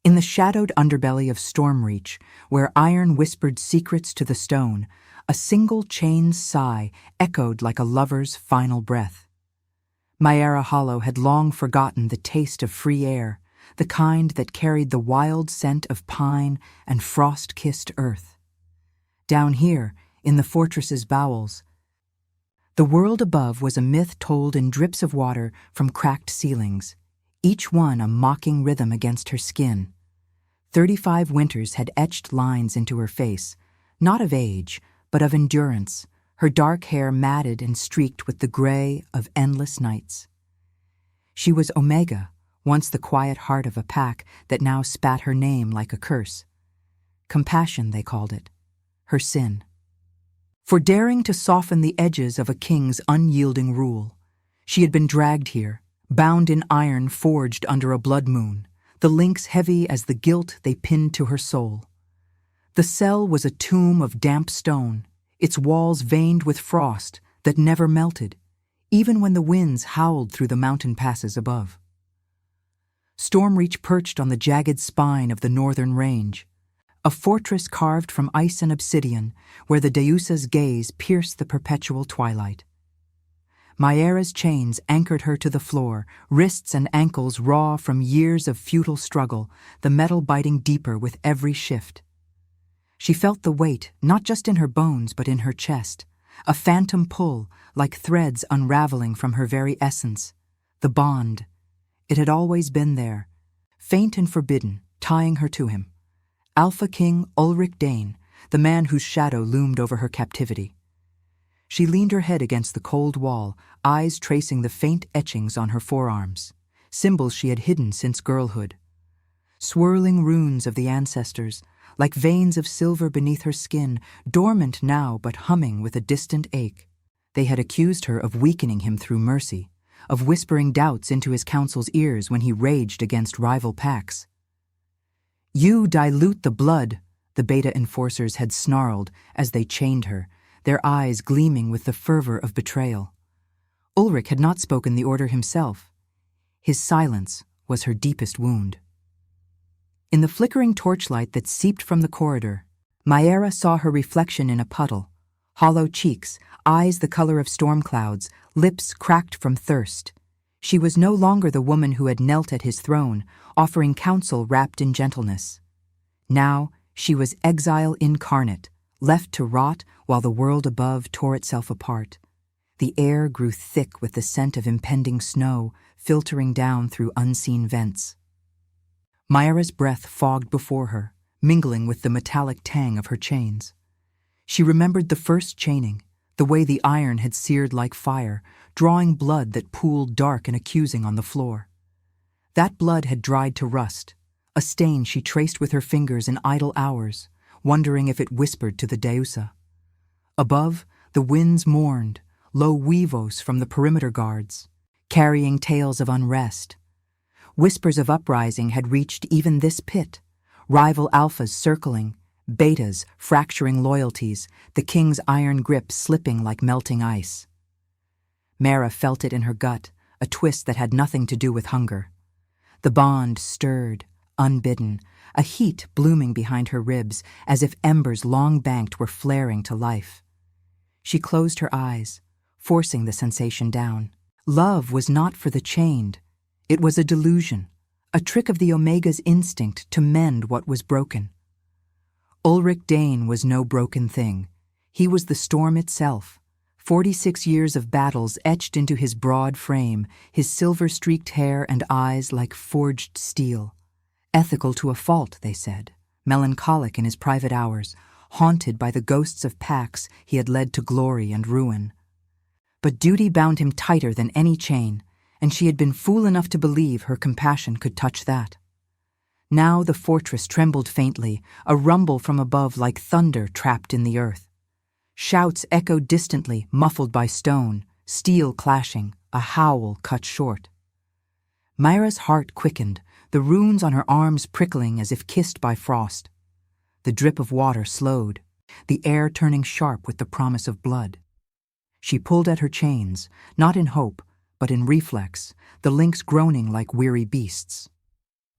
In the shadowed underbelly of Stormreach, where iron whispered secrets to the stone, a single chain's sigh echoed like a lover's final breath. Maera Hollow had long forgotten the taste of free air, the kind that carried the wild scent of pine and frost-kissed earth. Down here, in the fortress's bowels, the world above was a myth told in drips of water from cracked ceilings, each one a mocking rhythm against her skin. 35 winters had etched lines into her face, not of age, but of endurance, her dark hair matted and streaked with the gray of endless nights. She was Omega, once the quiet heart of a pack that now spat her name like a curse. Compassion, they called it, her sin. For daring to soften the edges of a king's unyielding rule, she had been dragged here, bound in iron forged under a blood moon, the links heavy as the guilt they pinned to her soul. The cell was a tomb of damp stone, its walls veined with frost that never melted, even when the winds howled through the mountain passes above. Stormreach perched on the jagged spine of the northern range, a fortress carved from ice and obsidian where the Deusa's gaze pierced the perpetual twilight. Maera's chains anchored her to the floor, wrists and ankles raw from years of futile struggle, the metal biting deeper with every shift. She felt the weight, not just in her bones but in her chest, a phantom pull, like threads unraveling from her very essence. The bond. It had always been there, faint and forbidden, tying her to him. Alpha King Ulrich Dane, the man whose shadow loomed over her captivity. She leaned her head against the cold wall, eyes tracing the faint etchings on her forearms, symbols she had hidden since girlhood. Swirling runes of the ancestors, like veins of silver beneath her skin, dormant now but humming with a distant ache. They had accused her of weakening him through mercy, of whispering doubts into his counsel's ears when he raged against rival packs. "You dilute the blood," the Beta enforcers had snarled as they chained her, their eyes gleaming with the fervor of betrayal. Ulrich had not spoken the order himself. His silence was her deepest wound. In the flickering torchlight that seeped from the corridor, Maera saw her reflection in a puddle, hollow cheeks, eyes the color of storm clouds, lips cracked from thirst. She was no longer the woman who had knelt at his throne, offering counsel wrapped in gentleness. Now she was exile incarnate, left to rot while the world above tore itself apart. The air grew thick with the scent of impending snow, filtering down through unseen vents. Maera's breath fogged before her, mingling with the metallic tang of her chains. She remembered the first chaining, the way the iron had seared like fire, drawing blood that pooled dark and accusing on the floor. That blood had dried to rust, a stain she traced with her fingers in idle hours, wondering if it whispered to the Deusa. Above, the winds mourned, low weavos from the perimeter guards, carrying tales of unrest. Whispers of uprising had reached even this pit, rival alphas circling, betas fracturing loyalties, the king's iron grip slipping like melting ice. Maera felt it in her gut, a twist that had nothing to do with hunger. The bond stirred, unbidden, a heat blooming behind her ribs as if embers long banked were flaring to life. She closed her eyes, forcing the sensation down. Love was not for the chained. It was a delusion, a trick of the Omega's instinct to mend what was broken. Ulrich Dane was no broken thing. He was the storm itself, 46 years of battles etched into his broad frame, his silver-streaked hair and eyes like forged steel. Ethical to a fault, they said, melancholic in his private hours, haunted by the ghosts of packs he had led to glory and ruin. But duty bound him tighter than any chain, and she had been fool enough to believe her compassion could touch that. Now the fortress trembled faintly, a rumble from above like thunder trapped in the earth. Shouts echoed distantly, muffled by stone, steel clashing, a howl cut short. Maera's heart quickened, the runes on her arms prickling as if kissed by frost. The drip of water slowed, the air turning sharp with the promise of blood. She pulled at her chains, not in hope, but in reflex, the links groaning like weary beasts.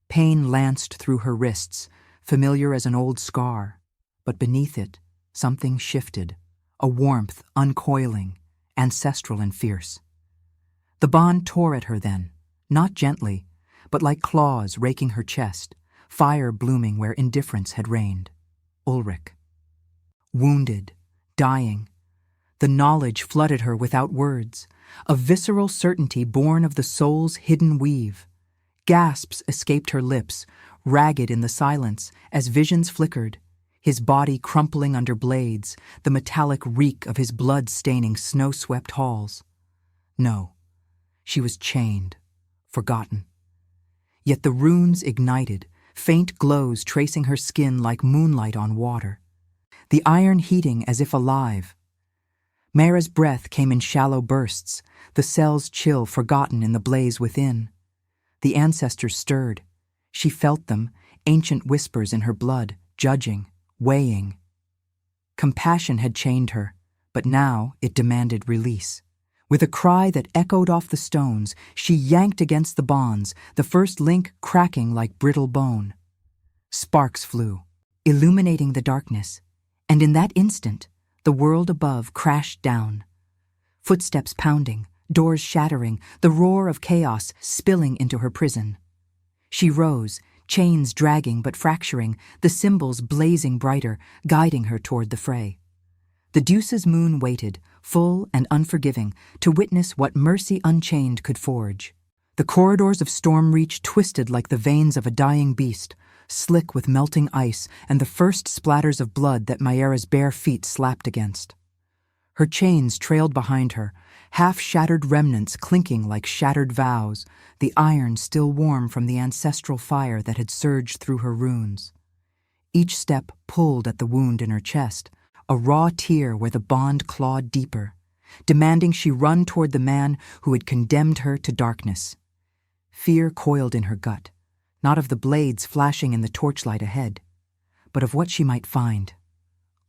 Pain lanced through her wrists, familiar as an old scar, but beneath it, something shifted, a warmth uncoiling, ancestral and fierce. The bond tore at her then, not gently, but like claws raking her chest, fire blooming where indifference had reigned. Ulrich. Wounded, dying. The knowledge flooded her without words, a visceral certainty born of the soul's hidden weave. Gasps escaped her lips, ragged in the silence, as visions flickered, his body crumpling under blades, the metallic reek of his blood staining snow-swept halls. No, she was chained, forgotten. Yet the runes ignited, faint glows tracing her skin like moonlight on water, the iron heating as if alive. Mayra's breath came in shallow bursts, the cell's chill forgotten in the blaze within. The ancestors stirred. She felt them, ancient whispers in her blood, judging, weighing. Compassion had chained her, but now it demanded release. With a cry that echoed off the stones, she yanked against the bonds, the first link cracking like brittle bone. Sparks flew, illuminating the darkness, and in that instant, the world above crashed down. Footsteps pounding, doors shattering, the roar of chaos spilling into her prison. She rose, chains dragging but fracturing, the symbols blazing brighter, guiding her toward the fray. The Deuce's moon waited, full and unforgiving, to witness what mercy unchained could forge. The corridors of Stormreach twisted like the veins of a dying beast, slick with melting ice and the first splatters of blood that Mayra's bare feet slapped against. Her chains trailed behind her, half-shattered remnants clinking like shattered vows, the iron still warm from the ancestral fire that had surged through her runes. Each step pulled at the wound in her chest, a raw tear where the bond clawed deeper, demanding she run toward the man who had condemned her to darkness. Fear coiled in her gut, not of the blades flashing in the torchlight ahead, but of what she might find.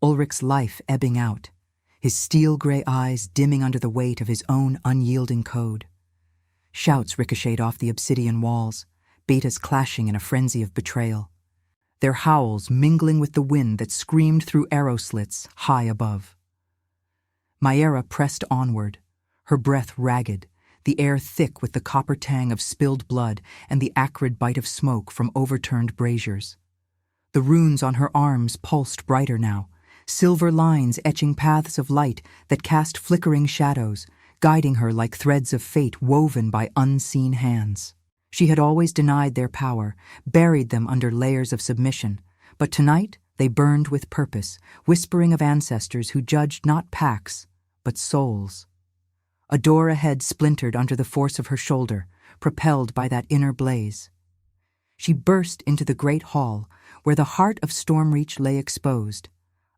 Ulrich's life ebbing out, his steel-gray eyes dimming under the weight of his own unyielding code. Shouts ricocheted off the obsidian walls, betas clashing in a frenzy of betrayal, their howls mingling with the wind that screamed through arrow slits high above. Mayra pressed onward, her breath ragged, the air thick with the copper tang of spilled blood and the acrid bite of smoke from overturned braziers. The runes on her arms pulsed brighter now, silver lines etching paths of light that cast flickering shadows, guiding her like threads of fate woven by unseen hands. She had always denied their power, buried them under layers of submission, but tonight they burned with purpose, whispering of ancestors who judged not packs, but souls. A door ahead splintered under the force of her shoulder, propelled by that inner blaze. She burst into the great hall, where the heart of Stormreach lay exposed,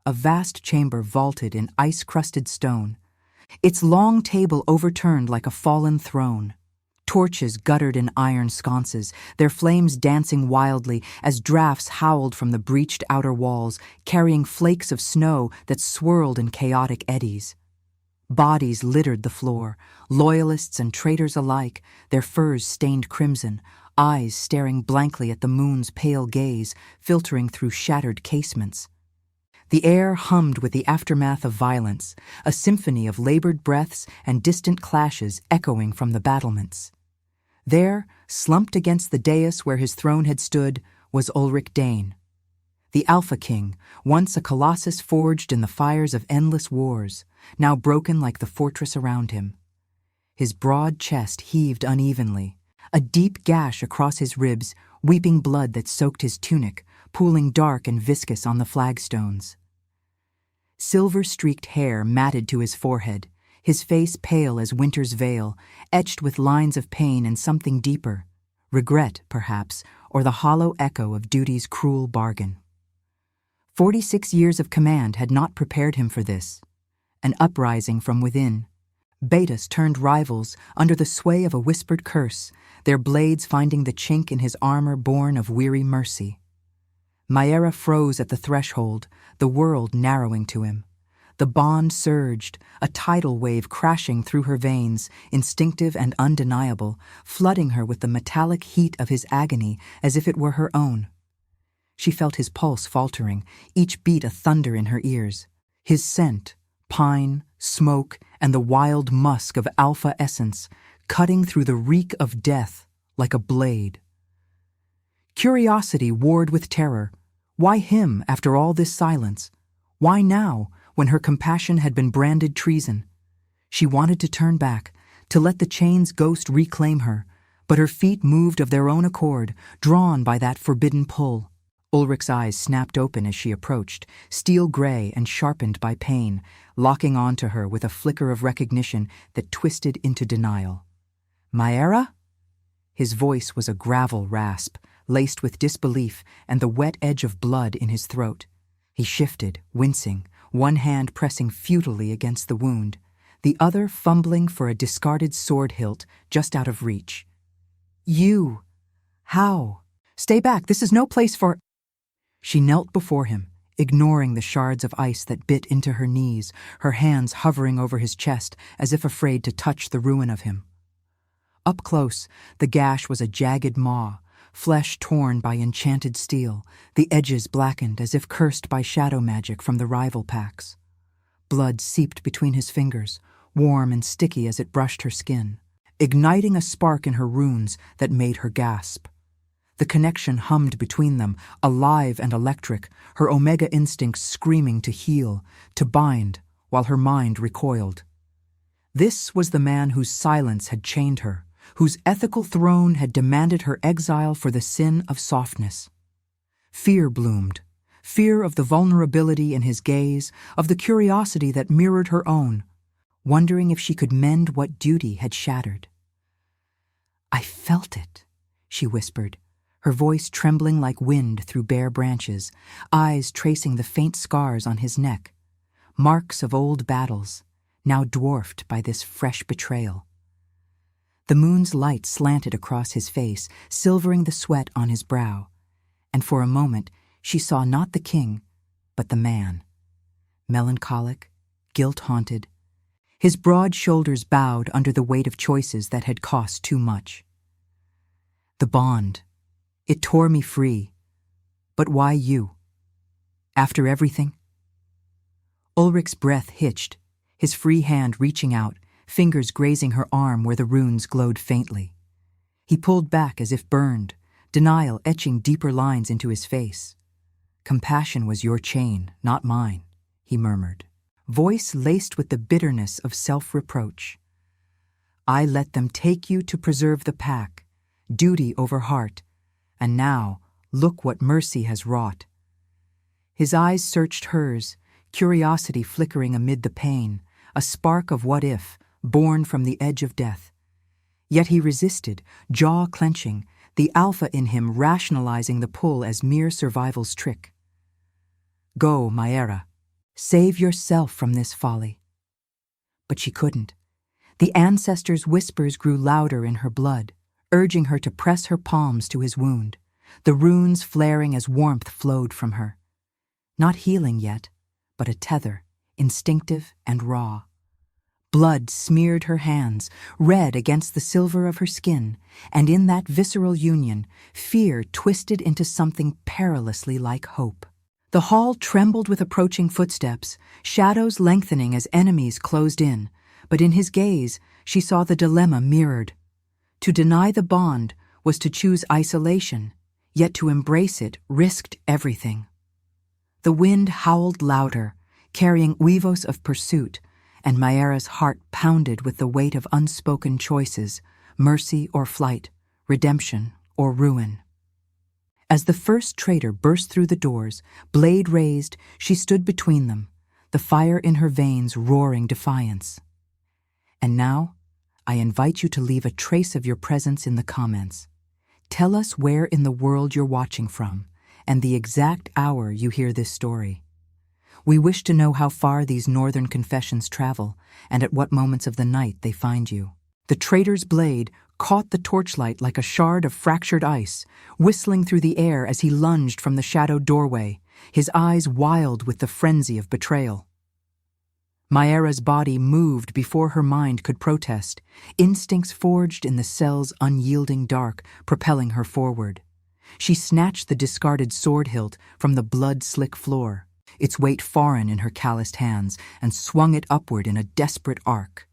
a vast chamber vaulted in ice-crusted stone, its long table overturned like a fallen throne. Torches guttered in iron sconces, their flames dancing wildly as drafts howled from the breached outer walls, carrying flakes of snow that swirled in chaotic eddies. Bodies littered the floor, loyalists and traitors alike, their furs stained crimson, eyes staring blankly at the moon's pale gaze, filtering through shattered casements. The air hummed with the aftermath of violence, a symphony of labored breaths and distant clashes echoing from the battlements. There, slumped against the dais where his throne had stood, was Ulrich Dane. The Alpha King, once a colossus forged in the fires of endless wars, now broken like the fortress around him. His broad chest heaved unevenly, a deep gash across his ribs, weeping blood that soaked his tunic, pooling dark and viscous on the flagstones. Silver-streaked hair matted to his forehead, his face pale as winter's veil, etched with lines of pain and something deeper, regret, perhaps, or the hollow echo of duty's cruel bargain. 46 years of command had not prepared him for this. An uprising from within. Betas turned rivals under the sway of a whispered curse, their blades finding the chink in his armor born of weary mercy. Mayra froze at the threshold, the world narrowing to him. The bond surged, a tidal wave crashing through her veins, instinctive and undeniable, flooding her with the metallic heat of his agony as if it were her own. She felt his pulse faltering, each beat a thunder in her ears. His scent, pine, smoke, and the wild musk of alpha essence, cutting through the reek of death like a blade. Curiosity warred with terror. Why him after all this silence? Why now, when her compassion had been branded treason? She wanted to turn back, to let the chain's ghost reclaim her, but her feet moved of their own accord, drawn by that forbidden pull. Ulrich's eyes snapped open as she approached, steel gray and sharpened by pain, locking onto her with a flicker of recognition that twisted into denial. "Maera?" His voice was a gravel rasp, laced with disbelief and the wet edge of blood in his throat. He shifted, wincing, one hand pressing futilely against the wound, the other fumbling for a discarded sword hilt just out of reach. "You? How? Stay back, this is no place for—" She knelt before him, ignoring the shards of ice that bit into her knees, her hands hovering over his chest as if afraid to touch the ruin of him. Up close, the gash was a jagged maw, flesh torn by enchanted steel, the edges blackened as if cursed by shadow magic from the rival packs. Blood seeped between his fingers, warm and sticky as it brushed her skin, igniting a spark in her runes that made her gasp. The connection hummed between them, alive and electric, her omega instincts screaming to heal, to bind, while her mind recoiled. This was the man whose silence had chained her, whose ethical throne had demanded her exile for the sin of softness. Fear bloomed, fear of the vulnerability in his gaze, of the curiosity that mirrored her own, wondering if she could mend what duty had shattered. "I felt it," she whispered, her voice trembling like wind through bare branches, eyes tracing the faint scars on his neck, marks of old battles, now dwarfed by this fresh betrayal. The moon's light slanted across his face, silvering the sweat on his brow, and for a moment she saw not the king, but the man. Melancholic, guilt-haunted, his broad shoulders bowed under the weight of choices that had cost too much. The bond. It tore me free. But why you? After everything? Ulrich's breath hitched, his free hand reaching out, fingers grazing her arm where the runes glowed faintly. He pulled back as if burned, denial etching deeper lines into his face. "Compassion was your chain, not mine," he murmured, voice laced with the bitterness of self-reproach. "I let them take you to preserve the pack, duty over heart, and now look what mercy has wrought." His eyes searched hers, curiosity flickering amid the pain, a spark of what if, born from the edge of death. Yet he resisted, jaw clenching, the alpha in him rationalizing the pull as mere survival's trick. "Go, Maera. Save yourself from this folly." But she couldn't. The ancestors' whispers grew louder in her blood, urging her to press her palms to his wound, the runes flaring as warmth flowed from her. Not healing yet, but a tether, instinctive and raw. Blood smeared her hands, red against the silver of her skin, and in that visceral union, fear twisted into something perilously like hope. The hall trembled with approaching footsteps, shadows lengthening as enemies closed in, but in his gaze she saw the dilemma mirrored. To deny the bond was to choose isolation, yet to embrace it risked everything. The wind howled louder, carrying uivos of pursuit, and Maera's heart pounded with the weight of unspoken choices, mercy or flight, redemption or ruin. As the first traitor burst through the doors, blade raised, she stood between them, the fire in her veins roaring defiance. "And now, I invite you to leave a trace of your presence in the comments. Tell us where in the world you're watching from, and the exact hour you hear this story. We wish to know how far these northern confessions travel, and at what moments of the night they find you." The traitor's blade caught the torchlight like a shard of fractured ice, whistling through the air as he lunged from the shadowed doorway, his eyes wild with the frenzy of betrayal. Maera's body moved before her mind could protest, instincts forged in the cell's unyielding dark, propelling her forward. She snatched the discarded sword hilt from the blood-slick floor, its weight foreign in her calloused hands, and swung it upward in a desperate arc.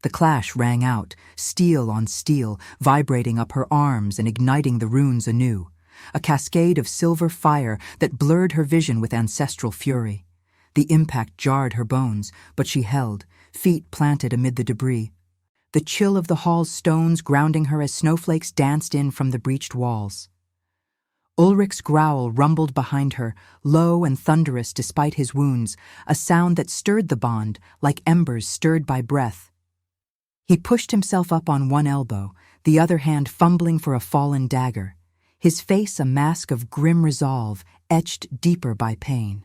The clash rang out, steel on steel, vibrating up her arms and igniting the runes anew, a cascade of silver fire that blurred her vision with ancestral fury. The impact jarred her bones, but she held, feet planted amid the debris. The chill of the hall's stones grounding her as snowflakes danced in from the breached walls. Ulrich's growl rumbled behind her, low and thunderous despite his wounds, a sound that stirred the bond like embers stirred by breath. He pushed himself up on one elbow, the other hand fumbling for a fallen dagger, his face a mask of grim resolve etched deeper by pain.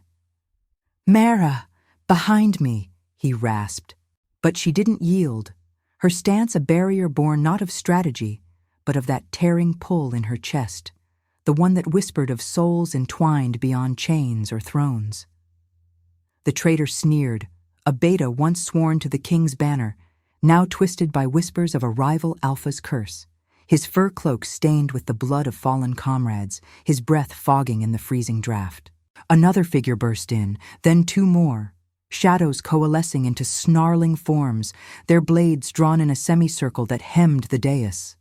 "Mara, behind me," he rasped. But she didn't yield, her stance a barrier born not of strategy, but of that tearing pull in her chest, the one that whispered of souls entwined beyond chains or thrones. The traitor sneered, a beta once sworn to the king's banner, now twisted by whispers of a rival alpha's curse, his fur cloak stained with the blood of fallen comrades, his breath fogging in the freezing draft. Another figure burst in, then two more, shadows coalescing into snarling forms, their blades drawn in a semicircle that hemmed the dais.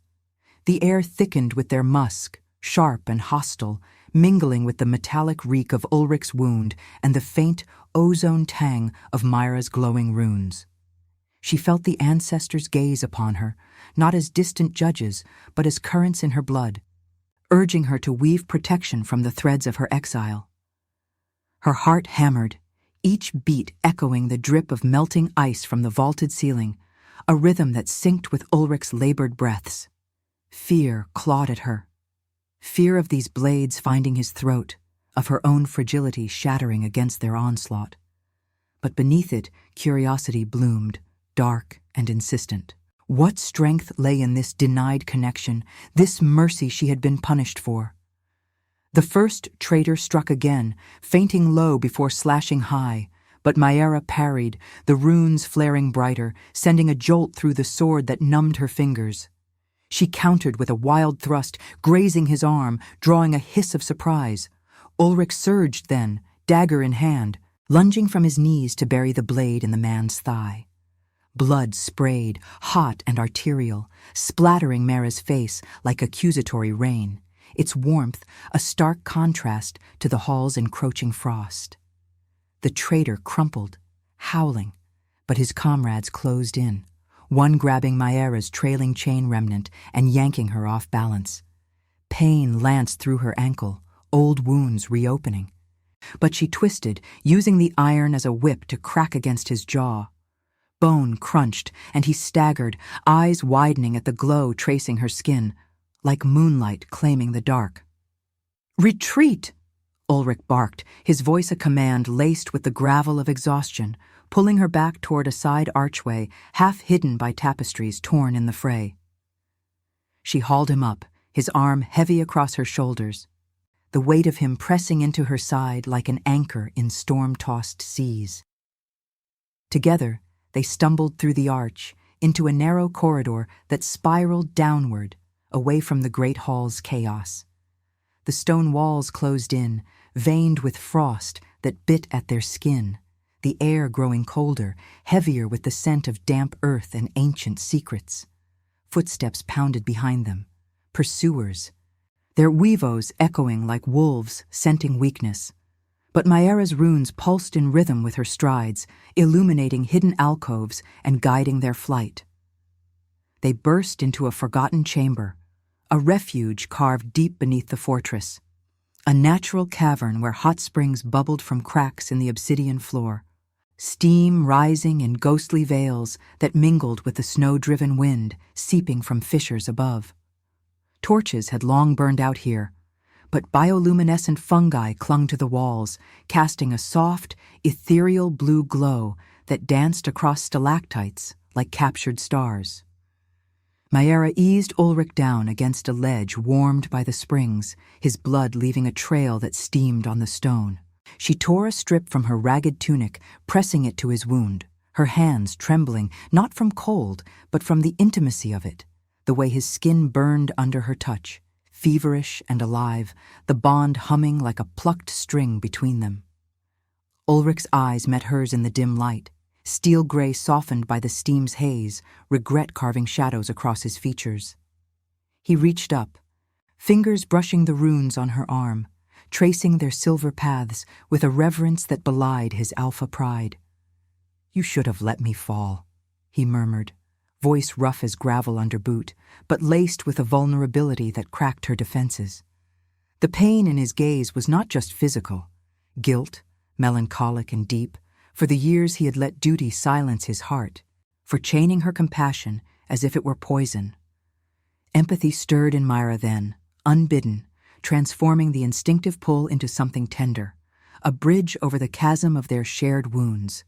The air thickened with their musk, sharp and hostile, mingling with the metallic reek of Ulrich's wound and the faint ozone tang of Maera's glowing runes. She felt the ancestors' gaze upon her, not as distant judges, but as currents in her blood, urging her to weave protection from the threads of her exile. Her heart hammered, each beat echoing the drip of melting ice from the vaulted ceiling, a rhythm that synced with Ulrich's labored breaths. Fear clawed at her. Fear of these blades finding his throat, of her own fragility shattering against their onslaught. But beneath it, curiosity bloomed, dark and insistent. What strength lay in this denied connection, this mercy she had been punished for? The first traitor struck again, fainting low before slashing high, but Maera parried, the runes flaring brighter, sending a jolt through the sword that numbed her fingers. She countered with a wild thrust, grazing his arm, drawing a hiss of surprise. Ulrich surged then, dagger in hand, lunging from his knees to bury the blade in the man's thigh. Blood sprayed, hot and arterial, splattering Maera's face like accusatory rain, its warmth a stark contrast to the hall's encroaching frost. The traitor crumpled, howling, but his comrades closed in, one grabbing Maera's trailing chain remnant and yanking her off balance. Pain lanced through her ankle, old wounds reopening. But she twisted, using the iron as a whip to crack against his jaw. Bone crunched, and he staggered, eyes widening at the glow tracing her skin, like moonlight claiming the dark. "Retreat!" Ulrich barked, his voice a command laced with the gravel of exhaustion, pulling her back toward a side archway, half hidden by tapestries torn in the fray. She hauled him up, his arm heavy across her shoulders, the weight of him pressing into her side like an anchor in storm-tossed seas. Together, they stumbled through the arch, into a narrow corridor that spiraled downward, away from the great hall's chaos. The stone walls closed in, veined with frost that bit at their skin, the air growing colder, heavier with the scent of damp earth and ancient secrets. Footsteps pounded behind them, pursuers, their weavos echoing like wolves scenting weakness. But Maera's runes pulsed in rhythm with her strides, illuminating hidden alcoves and guiding their flight. They burst into a forgotten chamber, a refuge carved deep beneath the fortress, a natural cavern where hot springs bubbled from cracks in the obsidian floor, steam rising in ghostly veils that mingled with the snow-driven wind seeping from fissures above. Torches had long burned out here, but bioluminescent fungi clung to the walls, casting a soft, ethereal blue glow that danced across stalactites like captured stars. Maera eased Ulrich down against a ledge warmed by the springs, his blood leaving a trail that steamed on the stone. She tore a strip from her ragged tunic, pressing it to his wound. her hands trembling, not from cold, but from the intimacy of it, the way his skin burned under her touch, feverish and alive, the bond humming like a plucked string between them. Ulrich's eyes met hers in the dim light, steel gray softened by the steam's haze, regret carving shadows across his features. He reached up, fingers brushing the runes on her arm, tracing their silver paths with a reverence that belied his alpha pride. "You should have let me fall," he murmured, voice rough as gravel under boot, but laced with a vulnerability that cracked her defenses. The pain in his gaze was not just physical, guilt, melancholic and deep, for the years he had let duty silence his heart, for chaining her compassion as if it were poison. Empathy stirred in Myra then, unbidden, transforming the instinctive pull into something tender, a bridge over the chasm of their shared wounds.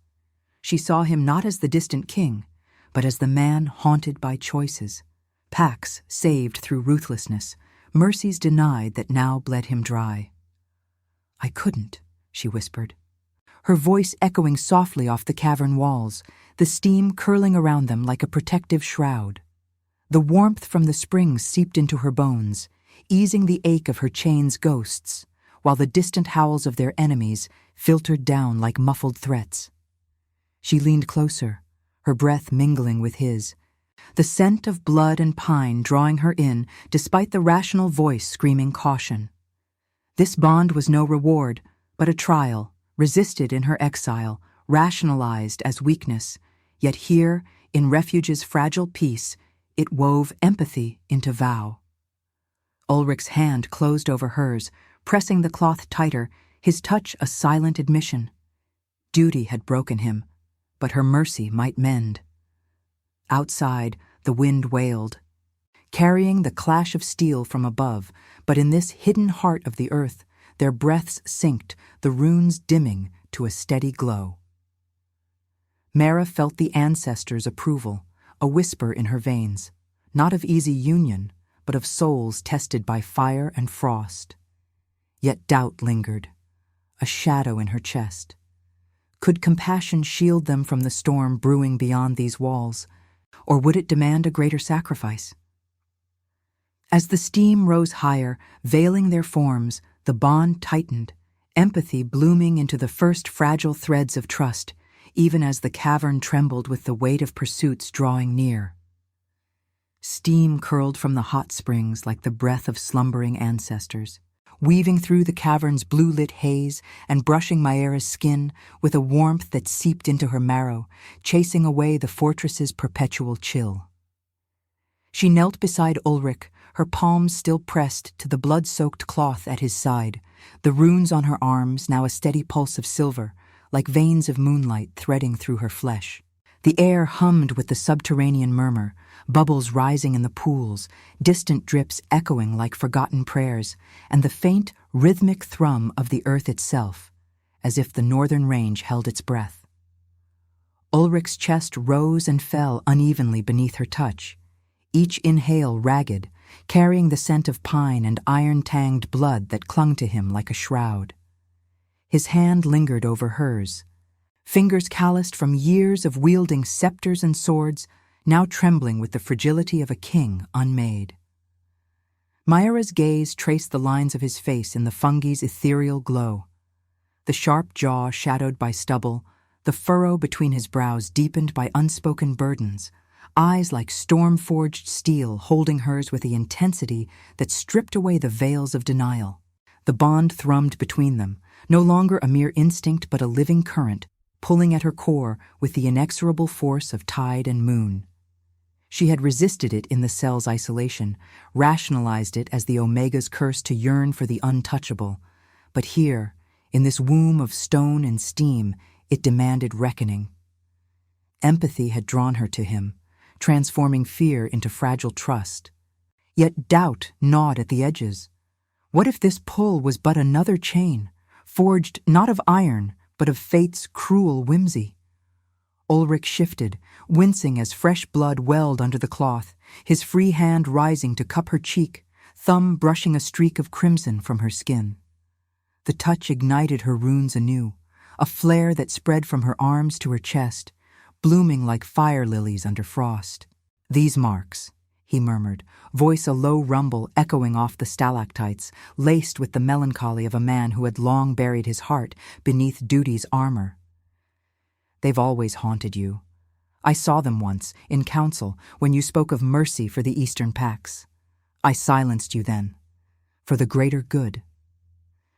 She saw him not as the distant king, but as the man haunted by choices, pax saved through ruthlessness, mercies denied that now bled him dry. "I couldn't," she whispered, her voice echoing softly off the cavern walls, the steam curling around them like a protective shroud. The warmth from the springs seeped into her bones, easing the ache of her chain's ghosts, while the distant howls of their enemies filtered down like muffled threats. She leaned closer, her breath mingling with his, the scent of blood and pine drawing her in despite the rational voice screaming caution. This bond was no reward, but a trial, resisted in her exile, rationalized as weakness, yet here, in refuge's fragile peace, it wove empathy into vow. Ulrich's hand closed over hers, pressing the cloth tighter, his touch a silent admission. Duty had broken him, but her mercy might mend. Outside, the wind wailed, carrying the clash of steel from above, but in this hidden heart of the earth, their breaths synced, the runes dimming to a steady glow. Mara felt the ancestors' approval, a whisper in her veins, not of easy union, but of souls tested by fire and frost. Yet doubt lingered, a shadow in her chest. Could compassion shield them from the storm brewing beyond these walls, or would it demand a greater sacrifice? As the steam rose higher, veiling their forms, the bond tightened, empathy blooming into the first fragile threads of trust, even as the cavern trembled with the weight of pursuits drawing near. Steam curled from the hot springs like the breath of slumbering ancestors, weaving through the cavern's blue-lit haze and brushing Myra's skin with a warmth that seeped into her marrow, chasing away the fortress's perpetual chill. She knelt beside Ulrich, her palms still pressed to the blood-soaked cloth at his side, the runes on her arms now a steady pulse of silver, like veins of moonlight threading through her flesh. The air hummed with the subterranean murmur, bubbles rising in the pools, distant drips echoing like forgotten prayers, and the faint, rhythmic thrum of the earth itself, as if the northern range held its breath. Ulrich's chest rose and fell unevenly beneath her touch, each inhale ragged, carrying the scent of pine and iron-tanged blood that clung to him like a shroud. His hand lingered over hers, fingers calloused from years of wielding scepters and swords, now trembling with the fragility of a king unmade. Myra's gaze traced the lines of his face in the fungi's ethereal glow. The sharp jaw shadowed by stubble, the furrow between his brows deepened by unspoken burdens, eyes like storm-forged steel holding hers with the intensity that stripped away the veils of denial. The bond thrummed between them, no longer a mere instinct but a living current, pulling at her core with the inexorable force of tide and moon. She had resisted it in the cell's isolation, rationalized it as the Omega's curse to yearn for the untouchable, but here, in this womb of stone and steam, it demanded reckoning. Empathy had drawn her to him, transforming fear into fragile trust. Yet doubt gnawed at the edges. What if this pull was but another chain, forged not of iron, but of fate's cruel whimsy? Ulrich shifted, wincing as fresh blood welled under the cloth, his free hand rising to cup her cheek, thumb brushing a streak of crimson from her skin. The touch ignited her runes anew, a flare that spread from her arms to her chest, blooming like fire lilies under frost. "These marks," he murmured, voice a low rumble echoing off the stalactites, laced with the melancholy of a man who had long buried his heart beneath duty's armor. "They've always haunted you. I saw them once, in council, when you spoke of mercy for the Eastern Pax. I silenced you then, for the greater good."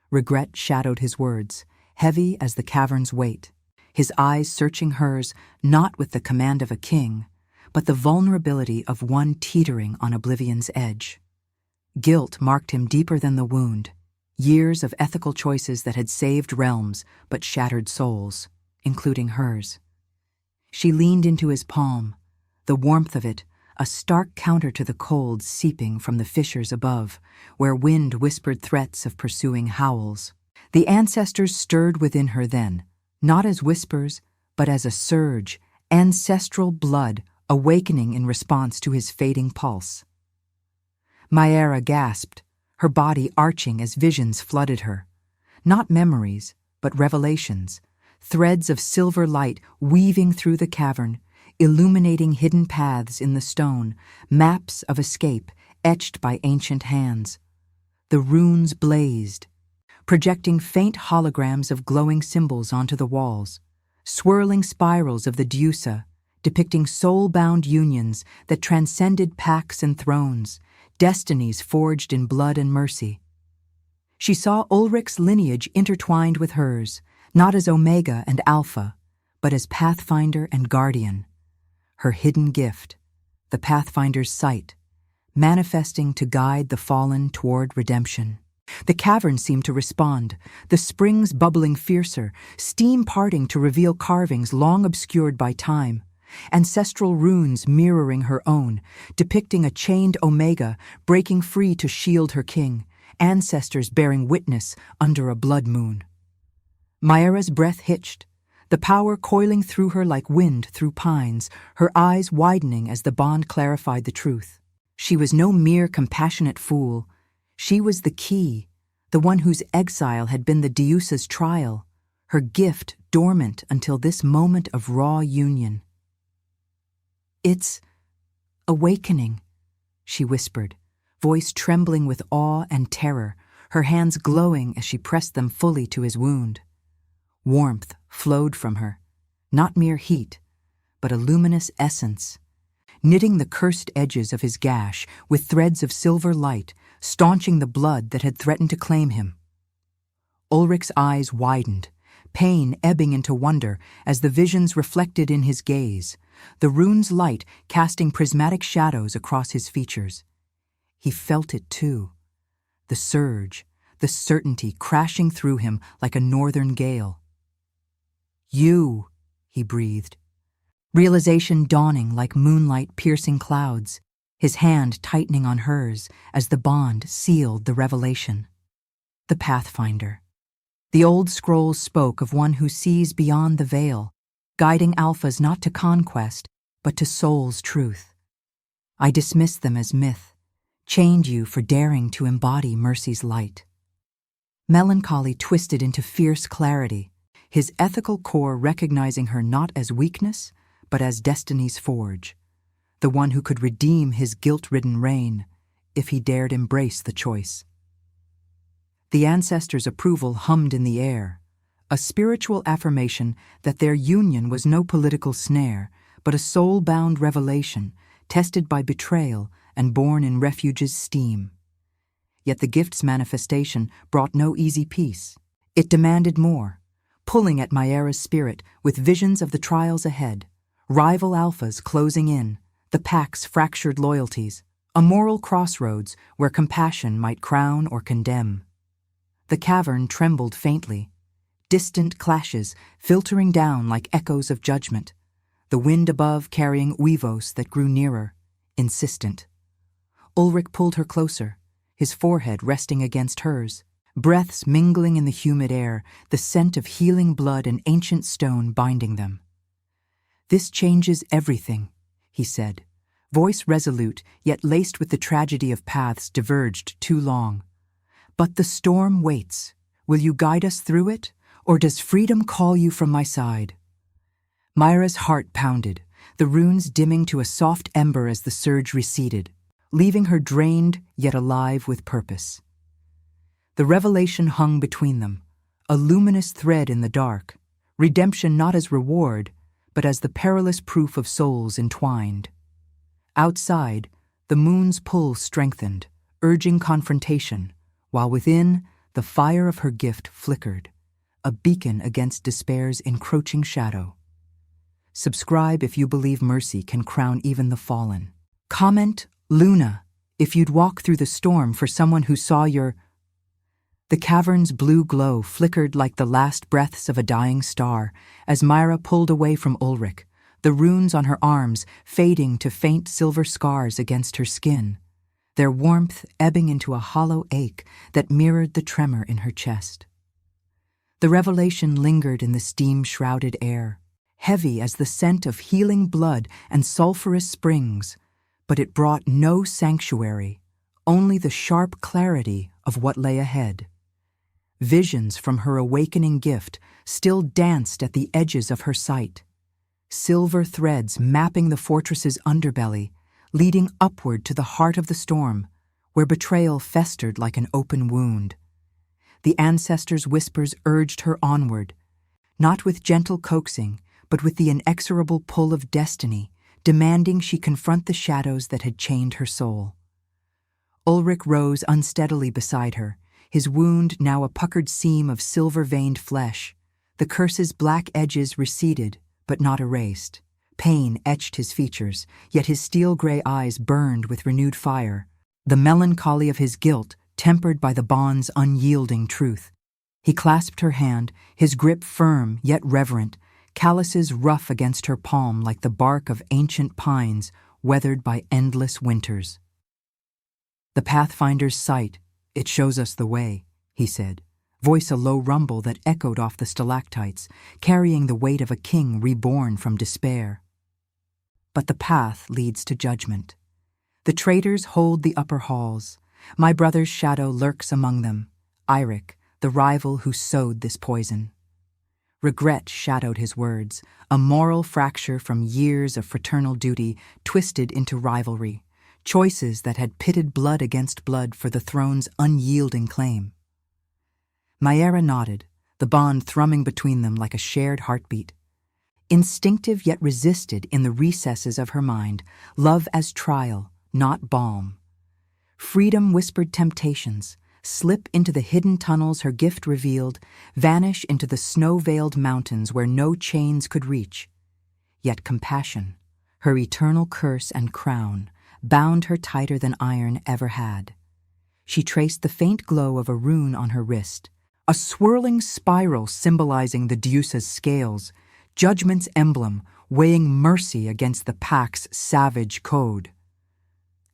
Regret shadowed his words, heavy as the cavern's weight, his eyes searching hers not with the command of a king, but the vulnerability of one teetering on oblivion's edge. Guilt marked him deeper than the wound, years of ethical choices that had saved realms but shattered souls, including hers. She leaned into his palm, the warmth of it a stark counter to the cold seeping from the fissures above, where wind whispered threats of pursuing howls. The ancestors stirred within her then, not as whispers, but as a surge, ancestral blood awakening in response to his fading pulse. Maera gasped, her body arching as visions flooded her. Not memories, but revelations, threads of silver light weaving through the cavern, illuminating hidden paths in the stone, maps of escape etched by ancient hands. The runes blazed, projecting faint holograms of glowing symbols onto the walls, swirling spirals of the Deusa, depicting soul-bound unions that transcended pacts and thrones, destinies forged in blood and mercy. She saw Ulrich's lineage intertwined with hers, not as Omega and Alpha, but as Pathfinder and Guardian. Her hidden gift, the Pathfinder's sight, manifesting to guide the fallen toward redemption. The cavern seemed to respond, the springs bubbling fiercer, steam parting to reveal carvings long obscured by time, ancestral runes mirroring her own, depicting a chained Omega breaking free to shield her king, ancestors bearing witness under a blood moon. Maera's breath hitched, the power coiling through her like wind through pines, her eyes widening as the bond clarified the truth. She was no mere compassionate fool. She was the key, the one whose exile had been the Deusa's trial, her gift dormant until this moment of raw union. "It's awakening," she whispered, voice trembling with awe and terror, her hands glowing as she pressed them fully to his wound. Warmth flowed from her, not mere heat, but a luminous essence, knitting the cursed edges of his gash with threads of silver light, staunching the blood that had threatened to claim him. Ulrich's eyes widened, pain ebbing into wonder as the visions reflected in his gaze, the rune's light casting prismatic shadows across his features. He felt it too, the surge, the certainty crashing through him like a northern gale. "You," he breathed, realization dawning like moonlight piercing clouds, his hand tightening on hers as the bond sealed the revelation. The Pathfinder. The old scrolls spoke of one who sees beyond the veil, guiding alphas not to conquest, but to soul's truth. I dismissed them as myth, chained you for daring to embody mercy's light. Melancholy twisted into fierce clarity, his ethical core recognizing her not as weakness, but as destiny's forge, the one who could redeem his guilt-ridden reign if he dared embrace the choice. The ancestors' approval hummed in the air, a spiritual affirmation that their union was no political snare, but a soul-bound revelation, tested by betrayal and born in refuge's steam. Yet the gift's manifestation brought no easy peace. It demanded more, pulling at Maera's spirit with visions of the trials ahead, rival alphas closing in, the pack's fractured loyalties, a moral crossroads where compassion might crown or condemn. The cavern trembled faintly, distant clashes filtering down like echoes of judgment, the wind above carrying uivos that grew nearer, insistent. Ulrich pulled her closer, his forehead resting against hers, breaths mingling in the humid air, the scent of healing blood and ancient stone binding them. "This changes everything," he said, voice resolute yet laced with the tragedy of paths diverged too long. "But the storm waits. Will you guide us through it, or does freedom call you from my side?" Myra's heart pounded, the runes dimming to a soft ember as the surge receded, leaving her drained yet alive with purpose. The revelation hung between them, a luminous thread in the dark, redemption not as reward, but as the perilous proof of souls entwined. Outside, the moon's pull strengthened, urging confrontation, while within, the fire of her gift flickered, a beacon against despair's encroaching shadow. Subscribe if you believe mercy can crown even the fallen. Comment, Luna, if you'd walk through the storm for someone who saw your... The cavern's blue glow flickered like the last breaths of a dying star as Myra pulled away from Ulrich, the runes on her arms fading to faint silver scars against her skin, their warmth ebbing into a hollow ache that mirrored the tremor in her chest. The revelation lingered in the steam-shrouded air, heavy as the scent of healing blood and sulphurous springs, but it brought no sanctuary, only the sharp clarity of what lay ahead. Visions from her awakening gift still danced at the edges of her sight, silver threads mapping the fortress's underbelly, leading upward to the heart of the storm, where betrayal festered like an open wound. The ancestors' whispers urged her onward, not with gentle coaxing, but with the inexorable pull of destiny, demanding she confront the shadows that had chained her soul. Ulrich rose unsteadily beside her, his wound now a puckered seam of silver-veined flesh. The curse's black edges receded, but not erased. Pain etched his features, yet his steel-gray eyes burned with renewed fire, the melancholy of his guilt tempered by the bond's unyielding truth. He clasped her hand, his grip firm yet reverent, calluses rough against her palm like the bark of ancient pines weathered by endless winters. "The Pathfinder's sight, it shows us the way," he said, voice a low rumble that echoed off the stalactites, carrying the weight of a king reborn from despair. "But the path leads to judgment. The traitors hold the upper halls. My brother's shadow lurks among them, Eirik, the rival who sowed this poison." Regret shadowed his words, a moral fracture from years of fraternal duty twisted into rivalry, choices that had pitted blood against blood for the throne's unyielding claim. Myra nodded, the bond thrumming between them like a shared heartbeat. Instinctive yet resisted in the recesses of her mind, love as trial, not balm. Freedom whispered temptations, slip into the hidden tunnels her gift revealed, vanish into the snow-veiled mountains where no chains could reach. Yet compassion, her eternal curse and crown, bound her tighter than iron ever had. She traced the faint glow of a rune on her wrist, a swirling spiral symbolizing the Deuce's scales, judgment's emblem weighing mercy against the pack's savage code.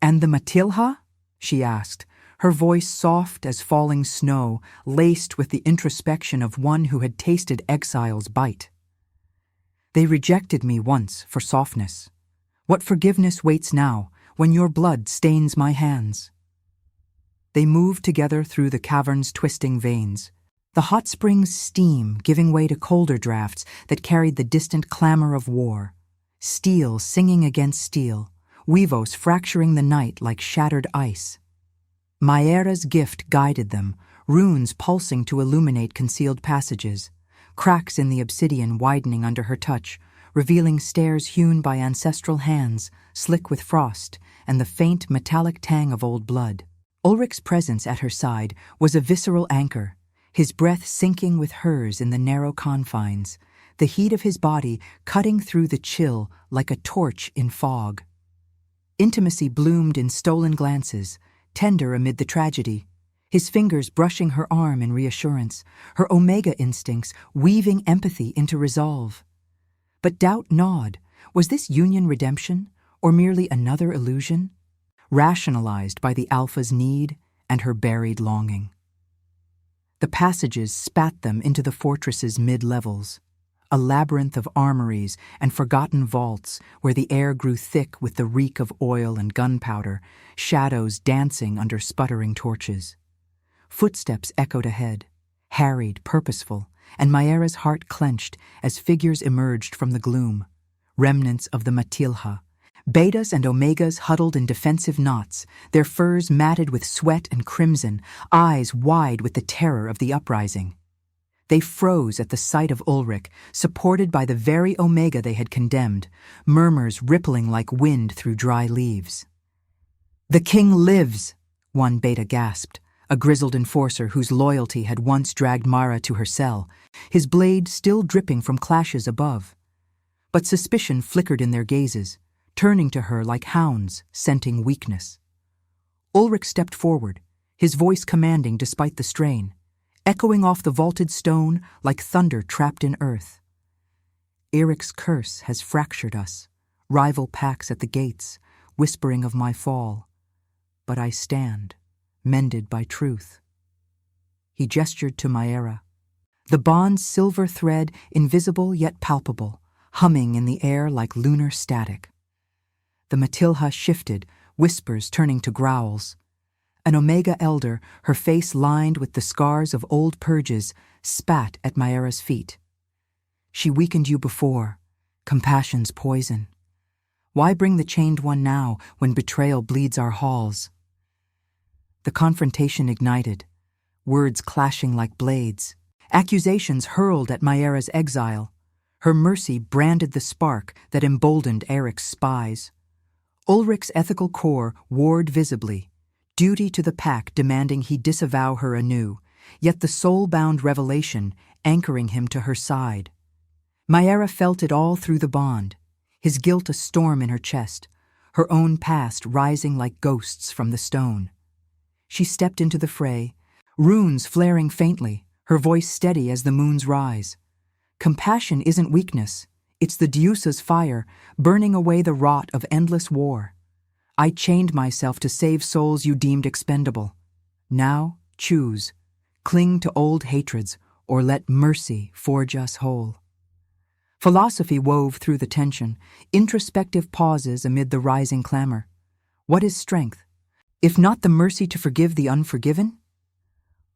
"And the Matilha?" she asked, her voice soft as falling snow, laced with the introspection of one who had tasted exile's bite. "They rejected me once for softness. What forgiveness waits now, when your blood stains my hands?" They moved together through the cavern's twisting veins, the hot spring's steam giving way to colder drafts that carried the distant clamor of war, steel singing against steel, Weavos fracturing the night like shattered ice. Myra's gift guided them, runes pulsing to illuminate concealed passages, cracks in the obsidian widening under her touch, revealing stairs hewn by ancestral hands, slick with frost, and the faint metallic tang of old blood. Ulrich's presence at her side was a visceral anchor, his breath sinking with hers in the narrow confines, the heat of his body cutting through the chill like a torch in fog. Intimacy bloomed in stolen glances, tender amid the tragedy, his fingers brushing her arm in reassurance, her omega instincts weaving empathy into resolve. But doubt gnawed. Was this union redemption, or merely another illusion, rationalized by the Alpha's need and her buried longing? The passages spat them into the fortress's mid-levels, a labyrinth of armories and forgotten vaults where the air grew thick with the reek of oil and gunpowder, shadows dancing under sputtering torches. Footsteps echoed ahead, harried, purposeful, and Maera's heart clenched as figures emerged from the gloom, remnants of the Matilha. Betas and Omegas huddled in defensive knots, their furs matted with sweat and crimson, eyes wide with the terror of the uprising. They froze at the sight of Ulrich, supported by the very Omega they had condemned, murmurs rippling like wind through dry leaves. "The king lives!" one Beta gasped, a grizzled enforcer whose loyalty had once dragged Mara to her cell, his blade still dripping from clashes above. But suspicion flickered in their gazes, turning to her like hounds scenting weakness. Ulrich stepped forward, his voice commanding despite the strain, echoing off the vaulted stone like thunder trapped in earth. "Eric's curse has fractured us, rival packs at the gates, whispering of my fall. But I stand, mended by truth." He gestured to Maera, the bond's silver thread invisible yet palpable, humming in the air like lunar static. The Matilha shifted, whispers turning to growls. An Omega elder, her face lined with the scars of old purges, spat at Maera's feet. "She weakened you before, compassion's poison. Why bring the chained one now when betrayal bleeds our halls?" The confrontation ignited, words clashing like blades, accusations hurled at Maera's exile. Her mercy branded the spark that emboldened Eric's spies. Ulrich's ethical core warred visibly, duty to the pack demanding he disavow her anew, yet the soul-bound revelation anchoring him to her side. Maera felt it all through the bond, his guilt a storm in her chest, her own past rising like ghosts from the stone. She stepped into the fray, runes flaring faintly, her voice steady as the moon's rise. Compassion isn't weakness, it's the Diusa's fire, burning away the rot of endless war. I chained myself to save souls you deemed expendable. Now, choose. Cling to old hatreds, or let mercy forge us whole. Philosophy wove through the tension, introspective pauses amid the rising clamor. What is strength, if not the mercy to forgive the unforgiven?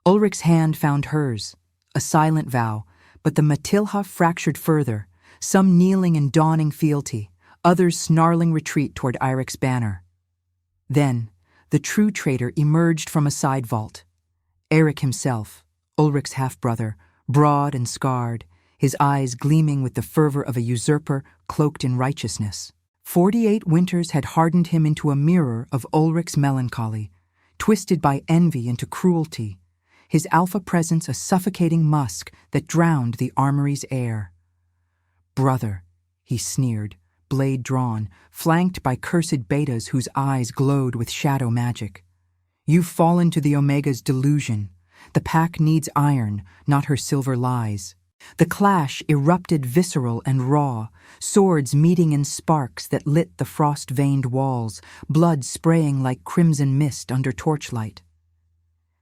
Ulrich's hand found hers, a silent vow, but the Matilha fractured further, some kneeling in dawning fealty, others snarling retreat toward Eric's banner. Then, the true traitor emerged from a side vault. Eric himself, Ulrich's half-brother, broad and scarred, his eyes gleaming with the fervor of a usurper cloaked in righteousness. 48 winters had hardened him into a mirror of Ulrich's melancholy, twisted by envy into cruelty, his alpha presence a suffocating musk that drowned the armory's air. "Brother," he sneered, blade drawn, flanked by cursed betas whose eyes glowed with shadow magic. "You've fallen to the Omega's delusion. The pack needs iron, not her silver lies." The clash erupted visceral and raw, swords meeting in sparks that lit the frost-veined walls, blood spraying like crimson mist under torchlight.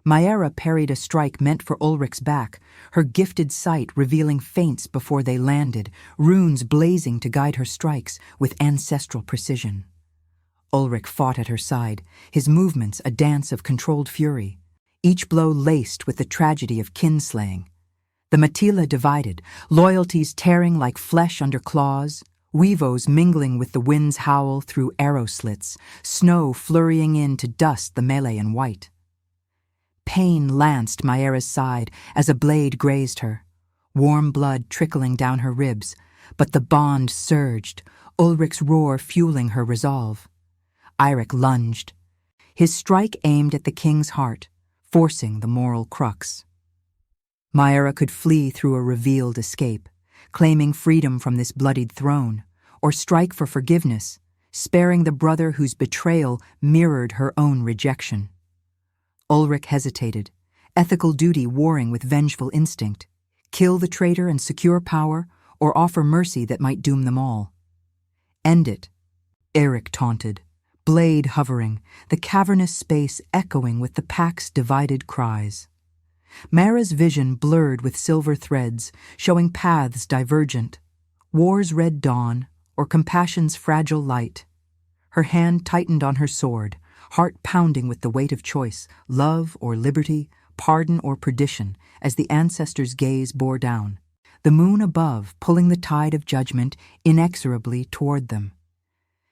Maera parried a strike meant for Ulrich's back, her gifted sight revealing feints before they landed, runes blazing to guide her strikes with ancestral precision. Ulrich fought at her side, his movements a dance of controlled fury, each blow laced with the tragedy of kinslaying. The Matilha divided, loyalties tearing like flesh under claws, weavos mingling with the wind's howl through arrow slits, snow flurrying in to dust the melee in white. Pain lanced Maera's side as a blade grazed her, warm blood trickling down her ribs, but the bond surged, Ulrich's roar fueling her resolve. Erich lunged, his strike aimed at the king's heart, forcing the moral crux. Maera could flee through a revealed escape, claiming freedom from this bloodied throne, or strike for forgiveness, sparing the brother whose betrayal mirrored her own rejection. Ulrich hesitated, ethical duty warring with vengeful instinct. Kill the traitor and secure power, or offer mercy that might doom them all. "End it," Erich taunted, blade hovering, the cavernous space echoing with the pack's divided cries. Maera's vision blurred with silver threads, showing paths divergent. War's red dawn, or compassion's fragile light. Her hand tightened on her sword, heart pounding with the weight of choice, love or liberty, pardon or perdition, as the ancestors' gaze bore down, the moon above pulling the tide of judgment inexorably toward them.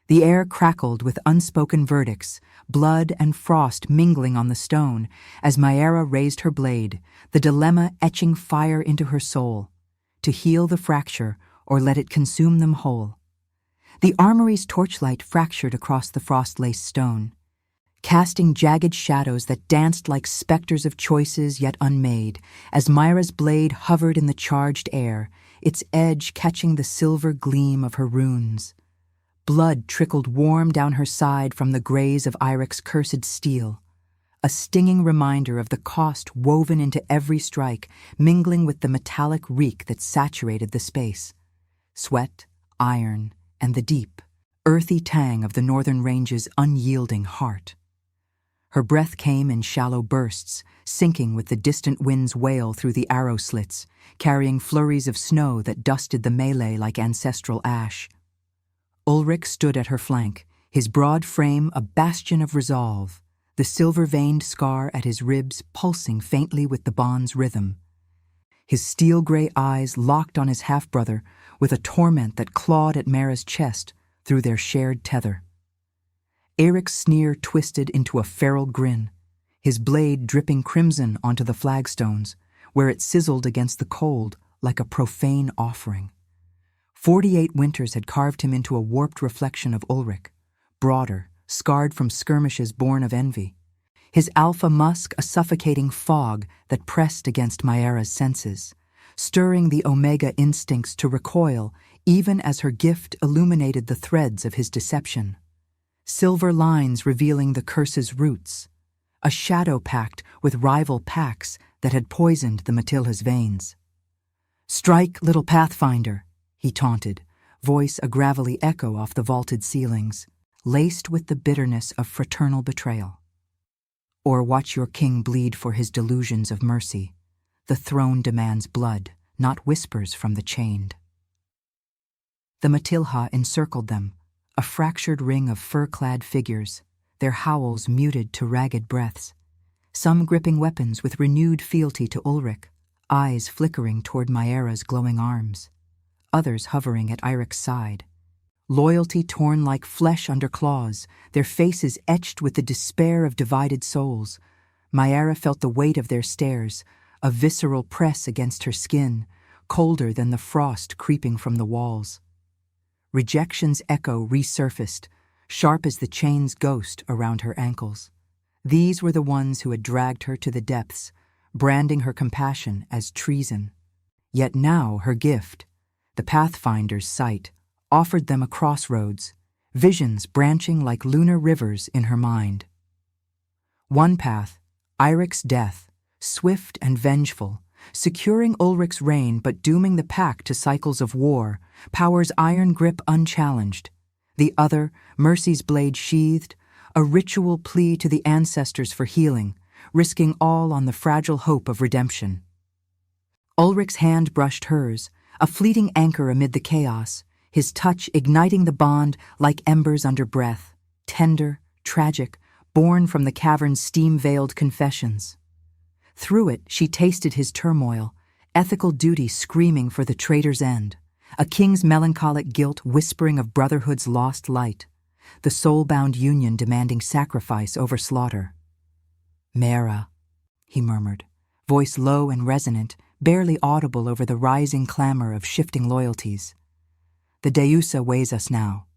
The air crackled with unspoken verdicts, blood and frost mingling on the stone, as Maera raised her blade, the dilemma etching fire into her soul, to heal the fracture or let it consume them whole. The armory's torchlight fractured across the frost-laced stone, casting jagged shadows that danced like specters of choices yet unmade, as Maera's blade hovered in the charged air, its edge catching the silver gleam of her runes. Blood trickled warm down her side from the graze of Irik's cursed steel, a stinging reminder of the cost woven into every strike, mingling with the metallic reek that saturated the space. Sweat, iron, and the deep, earthy tang of the northern range's unyielding heart. Her breath came in shallow bursts, sinking with the distant wind's wail through the arrow slits, carrying flurries of snow that dusted the melee like ancestral ash. Ulrich stood at her flank, his broad frame a bastion of resolve, the silver-veined scar at his ribs pulsing faintly with the bond's rhythm. His steel-gray eyes locked on his half-brother with a torment that clawed at Maera's chest through their shared tether. Eric's sneer twisted into a feral grin, his blade dripping crimson onto the flagstones, where it sizzled against the cold like a profane offering. 48 winters had carved him into a warped reflection of Ulrich, broader, scarred from skirmishes born of envy. His alpha musk a suffocating fog that pressed against Maera's senses, stirring the omega instincts to recoil even as her gift illuminated the threads of his deception. Silver lines revealing the curse's roots, a shadow pact with rival packs that had poisoned the Matilda's veins. "Strike, little pathfinder," he taunted, voice a gravelly echo off the vaulted ceilings, laced with the bitterness of fraternal betrayal. "Or watch your king bleed for his delusions of mercy. The throne demands blood, not whispers from the chained." The Matilda encircled them, a fractured ring of fur-clad figures, their howls muted to ragged breaths, some gripping weapons with renewed fealty to Ulrich, eyes flickering toward Maera's glowing arms, others hovering at Irik's side. Loyalty torn like flesh under claws, their faces etched with the despair of divided souls. Maera felt the weight of their stares, a visceral press against her skin, colder than the frost creeping from the walls. Rejection's echo resurfaced, sharp as the chain's ghost around her ankles. These were the ones who had dragged her to the depths, branding her compassion as treason. Yet now her gift, the Pathfinder's sight, offered them a crossroads, visions branching like lunar rivers in her mind. One path, Irik's death, swift and vengeful, securing Ulrich's reign but dooming the pack to cycles of war, power's iron grip unchallenged. The other, mercy's blade sheathed, a ritual plea to the ancestors for healing, risking all on the fragile hope of redemption. Ulrich's hand brushed hers, a fleeting anchor amid the chaos, his touch igniting the bond like embers under breath, tender, tragic, born from the cavern's steam-veiled confessions. Through it, she tasted his turmoil, ethical duty screaming for the traitor's end, a king's melancholic guilt whispering of brotherhood's lost light, the soul-bound union demanding sacrifice over slaughter. "Maera," he murmured, voice low and resonant, barely audible over the rising clamor of shifting loyalties. "The Deusa weighs us now.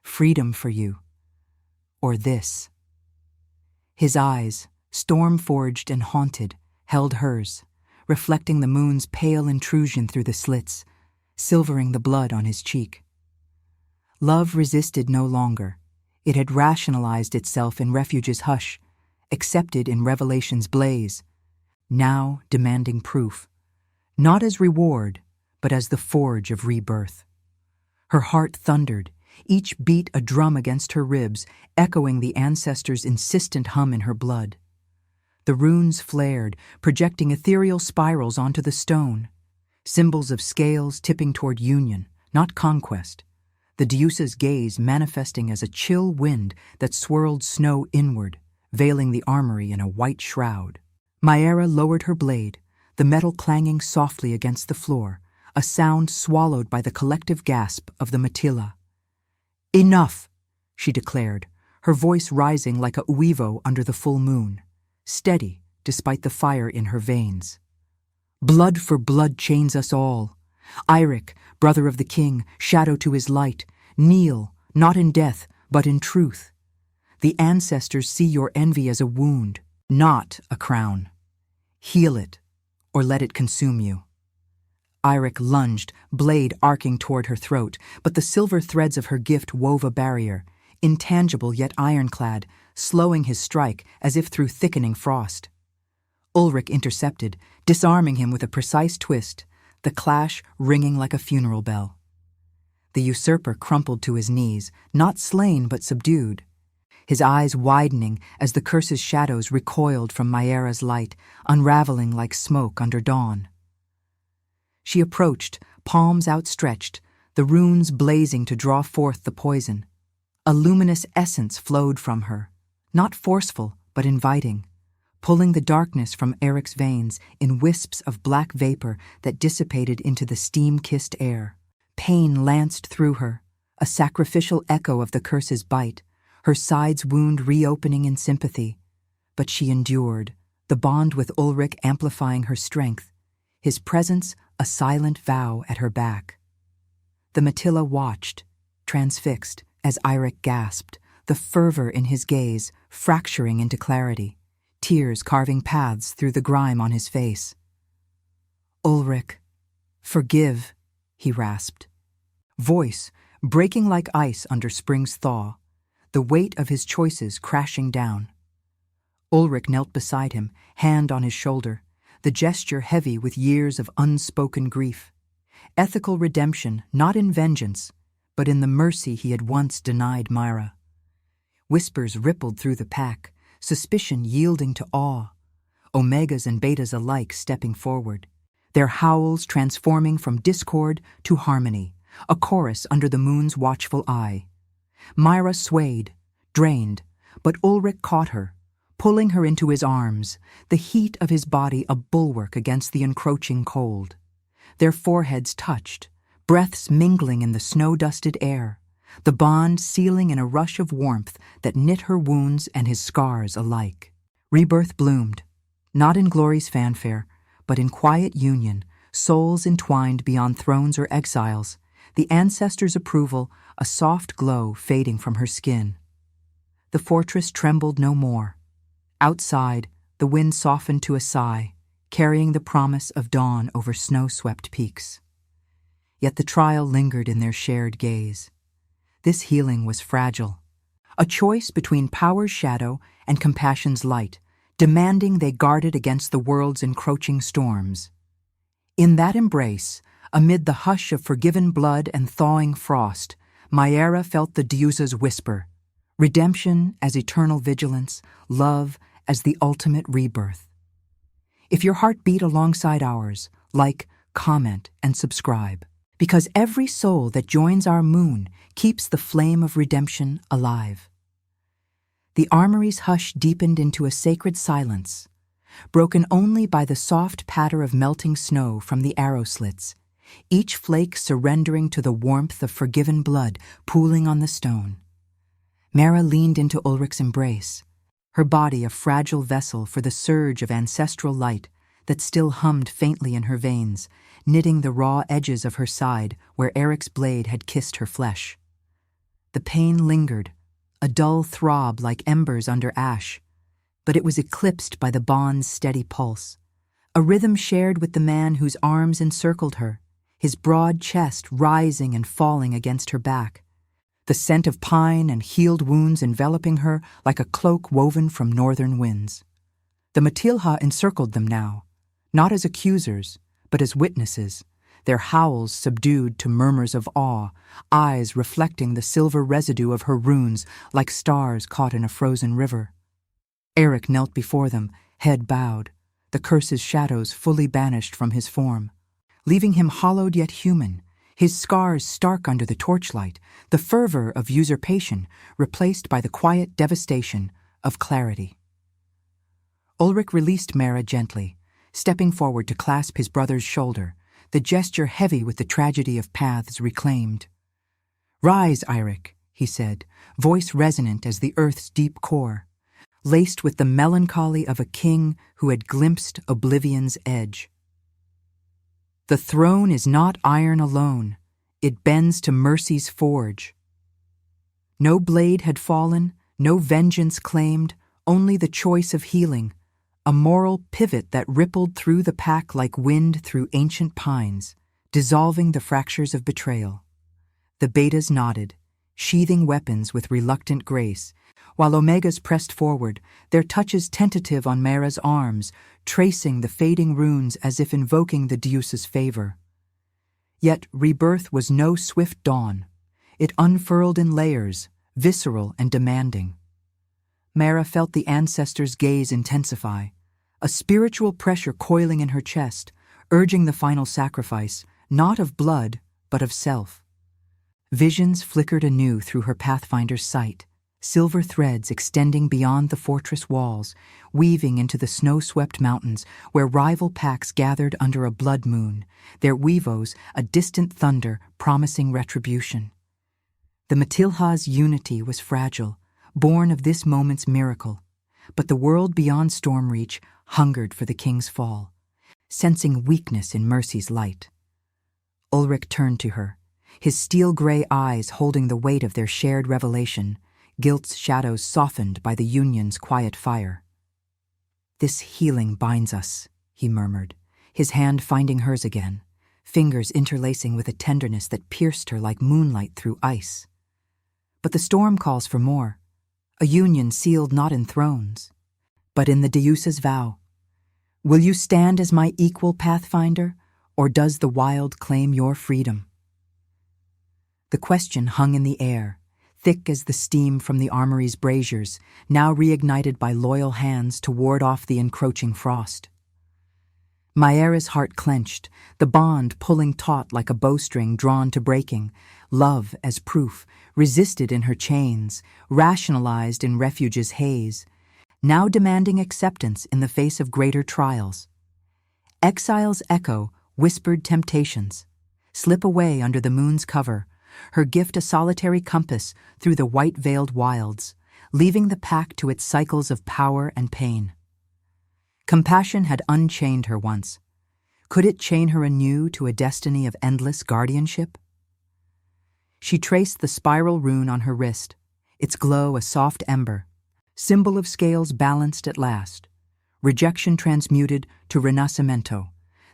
Freedom for you. Or this." His eyes, storm-forged and haunted, held hers, reflecting the moon's pale intrusion through the slits, silvering the blood on his cheek. Love resisted no longer. It had rationalized itself in refuge's hush, accepted in revelation's blaze, now demanding proof, not as reward, but as the forge of rebirth. Her heart thundered, each beat a drum against her ribs, echoing the ancestors' insistent hum in her blood. The runes flared, projecting ethereal spirals onto the stone, symbols of scales tipping toward union, not conquest, the Deusa's gaze manifesting as a chill wind that swirled snow inward, veiling the armory in a white shroud. Myera lowered her blade, the metal clanging softly against the floor, a sound swallowed by the collective gasp of the Matila. "Enough," she declared, her voice rising like a uivo under the full moon, steady despite the fire in her veins. "Blood for blood chains us all. Eirik, brother of the king, shadow to his light, kneel, not in death, but in truth. The ancestors see your envy as a wound, not a crown. Heal it, or let it consume you." Eirik lunged, blade arcing toward her throat, but the silver threads of her gift wove a barrier, intangible yet ironclad, slowing his strike as if through thickening frost. Ulrich intercepted, disarming him with a precise twist, the clash ringing like a funeral bell. The usurper crumpled to his knees, not slain but subdued, his eyes widening as the curse's shadows recoiled from Myera's light, unraveling like smoke under dawn. She approached, palms outstretched, the runes blazing to draw forth the poison. A luminous essence flowed from her, not forceful but inviting, pulling the darkness from Eric's veins in wisps of black vapor that dissipated into the steam-kissed air. Pain lanced through her, a sacrificial echo of the curse's bite, her side's wound reopening in sympathy. But she endured, the bond with Ulrich amplifying her strength, his presence a silent vow at her back. The Matilla watched, transfixed, as Eirik gasped, the fervor in his gaze fracturing into clarity, tears carving paths through the grime on his face. "Ulrich, forgive," he rasped. Voice breaking like ice under spring's thaw, the weight of his choices crashing down. Ulrich knelt beside him, hand on his shoulder, the gesture heavy with years of unspoken grief. Ethical redemption not in vengeance, but in the mercy he had once denied Myra. Whispers rippled through the pack, suspicion yielding to awe, omegas and betas alike stepping forward, their howls transforming from discord to harmony, a chorus under the moon's watchful eye. Myra swayed, drained, but Ulrich caught her, pulling her into his arms, the heat of his body a bulwark against the encroaching cold. Their foreheads touched, breaths mingling in the snow-dusted air, the bond sealing in a rush of warmth that knit her wounds and his scars alike. Rebirth bloomed, not in glory's fanfare, but in quiet union, souls entwined beyond thrones or exiles, the ancestors' approval, a soft glow fading from her skin. The fortress trembled no more. Outside, the wind softened to a sigh, carrying the promise of dawn over snow-swept peaks. Yet the trial lingered in their shared gaze. This healing was fragile, a choice between power's shadow and compassion's light, demanding they guarded against the world's encroaching storms. In that embrace, amid the hush of forgiven blood and thawing frost, Myera felt the Diusa's whisper, redemption as eternal vigilance, love as the ultimate rebirth. If your heart beat alongside ours, like, comment, and subscribe, because every soul that joins our moon keeps the flame of redemption alive. The armory's hush deepened into a sacred silence, broken only by the soft patter of melting snow from the arrow slits, each flake surrendering to the warmth of forgiven blood pooling on the stone. Mara leaned into Ulrich's embrace, her body a fragile vessel for the surge of ancestral light that still hummed faintly in her veins, knitting the raw edges of her side where Eric's blade had kissed her flesh. The pain lingered, a dull throb like embers under ash, but it was eclipsed by the bond's steady pulse, a rhythm shared with the man whose arms encircled her, his broad chest rising and falling against her back, the scent of pine and healed wounds enveloping her like a cloak woven from northern winds. The Matilha encircled them now, not as accusers, but as witnesses, their howls subdued to murmurs of awe, eyes reflecting the silver residue of her runes like stars caught in a frozen river. Eric knelt before them, head bowed, the curse's shadows fully banished from his form, leaving him hollowed yet human, his scars stark under the torchlight, the fervor of usurpation replaced by the quiet devastation of clarity. Ulrich released Mara gently, stepping forward to clasp his brother's shoulder, the gesture heavy with the tragedy of paths reclaimed. "Rise, Eirik," he said, voice resonant as the earth's deep core, laced with the melancholy of a king who had glimpsed oblivion's edge. "The throne is not iron alone, it bends to mercy's forge." No blade had fallen, no vengeance claimed, only the choice of healing, a moral pivot that rippled through the pack like wind through ancient pines, dissolving the fractures of betrayal. The betas nodded, sheathing weapons with reluctant grace, while omegas pressed forward, their touches tentative on Mara's arms, tracing the fading runes as if invoking the Deuce's favor. Yet rebirth was no swift dawn. It unfurled in layers, visceral and demanding. Mara felt the ancestors' gaze intensify, a spiritual pressure coiling in her chest, urging the final sacrifice, not of blood, but of self. Visions flickered anew through her Pathfinder's sight, silver threads extending beyond the fortress walls, weaving into the snow-swept mountains where rival packs gathered under a blood moon, their weavos a distant thunder promising retribution. The Matilha's unity was fragile, born of this moment's miracle, but the world beyond Stormreach hungered for the king's fall, sensing weakness in Mercy's light. Ulrich turned to her, his steel-gray eyes holding the weight of their shared revelation, guilt's shadows softened by the Union's quiet fire. "This healing binds us," he murmured, his hand finding hers again, fingers interlacing with a tenderness that pierced her like moonlight through ice. But the storm calls for more, a union sealed not in thrones, but in the Deuce's vow. Will you stand as my equal Pathfinder, or does the wild claim your freedom? The question hung in the air, thick as the steam from the armory's braziers, now reignited by loyal hands to ward off the encroaching frost. Maera's heart clenched, the bond pulling taut like a bowstring drawn to breaking, love as proof, resisted in her chains, rationalized in refuge's haze, now demanding acceptance in the face of greater trials. Exile's echo whispered temptations. Slip away under the moon's cover, her gift a solitary compass through the white-veiled wilds, leaving the pack to its cycles of power and pain. Compassion had unchained her once. Could it chain her anew to a destiny of endless guardianship? She traced the spiral rune on her wrist, its glow a soft ember, symbol of scales balanced at last, rejection transmuted to renascimento,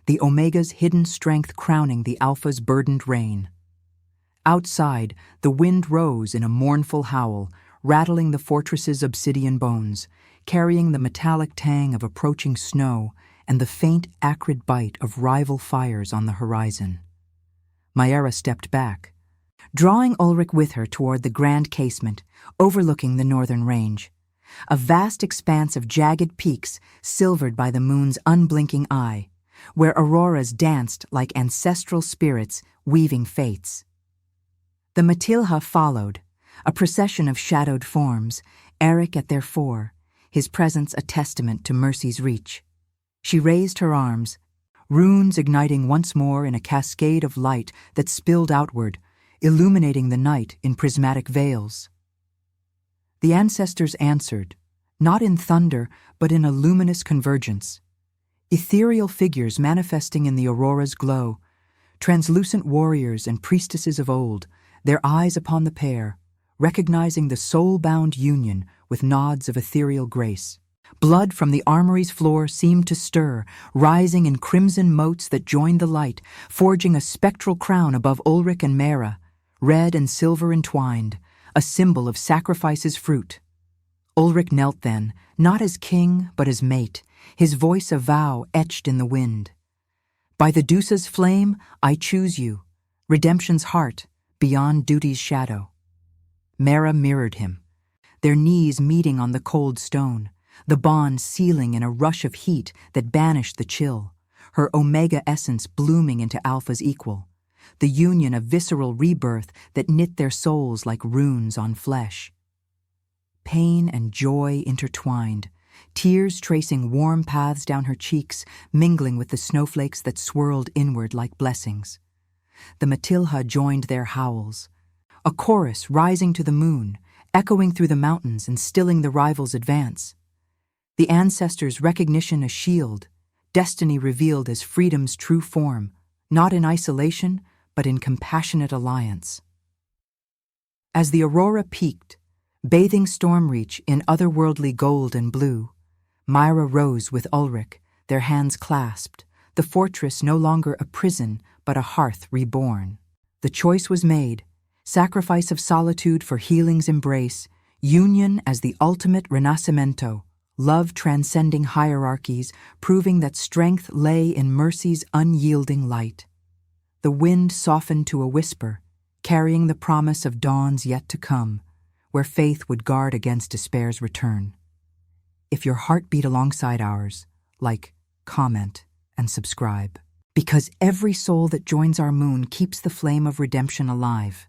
the Omega's hidden strength crowning the Alpha's burdened reign. Outside, the wind rose in a mournful howl, rattling the fortress's obsidian bones, carrying the metallic tang of approaching snow and the faint, acrid bite of rival fires on the horizon. Maera stepped back, drawing Ulrich with her toward the grand casement overlooking the northern range, a vast expanse of jagged peaks silvered by the moon's unblinking eye, where auroras danced like ancestral spirits weaving fates. The Matilha followed, a procession of shadowed forms, Eric at their fore, his presence a testament to Mercy's reach. She raised her arms, runes igniting once more in a cascade of light that spilled outward, illuminating the night in prismatic veils. The ancestors answered, not in thunder, but in a luminous convergence. Ethereal figures manifesting in the aurora's glow, translucent warriors and priestesses of old, their eyes upon the pair, recognizing the soul-bound union with nods of ethereal grace. Blood from the armory's floor seemed to stir, rising in crimson motes that joined the light, forging a spectral crown above Ulrich and Mara, red and silver entwined, a symbol of sacrifice's fruit. Ulrich knelt then, not as king, but as mate, his voice a vow etched in the wind. By the Deuce's flame, I choose you, redemption's heart, beyond duty's shadow. Mara mirrored him, their knees meeting on the cold stone, the bond sealing in a rush of heat that banished the chill, her Omega essence blooming into Alpha's equal, the union of visceral rebirth that knit their souls like runes on flesh. Pain and joy intertwined, tears tracing warm paths down her cheeks, mingling with the snowflakes that swirled inward like blessings. The Matilha joined their howls, a chorus rising to the moon, echoing through the mountains and stilling the rivals' advance. The ancestors' recognition a shield, destiny revealed as freedom's true form, not in isolation, but in compassionate alliance. As the aurora peaked, bathing Stormreach in otherworldly gold and blue, Myra rose with Ulrich, their hands clasped, the fortress no longer a prison, but a hearth reborn. The choice was made, sacrifice of solitude for healing's embrace, union as the ultimate renascimento, love transcending hierarchies, proving that strength lay in mercy's unyielding light. The wind softened to a whisper, carrying the promise of dawns yet to come, where faith would guard against despair's return. If your heart beat alongside ours, like, comment, and subscribe, because every soul that joins our moon keeps the flame of redemption alive.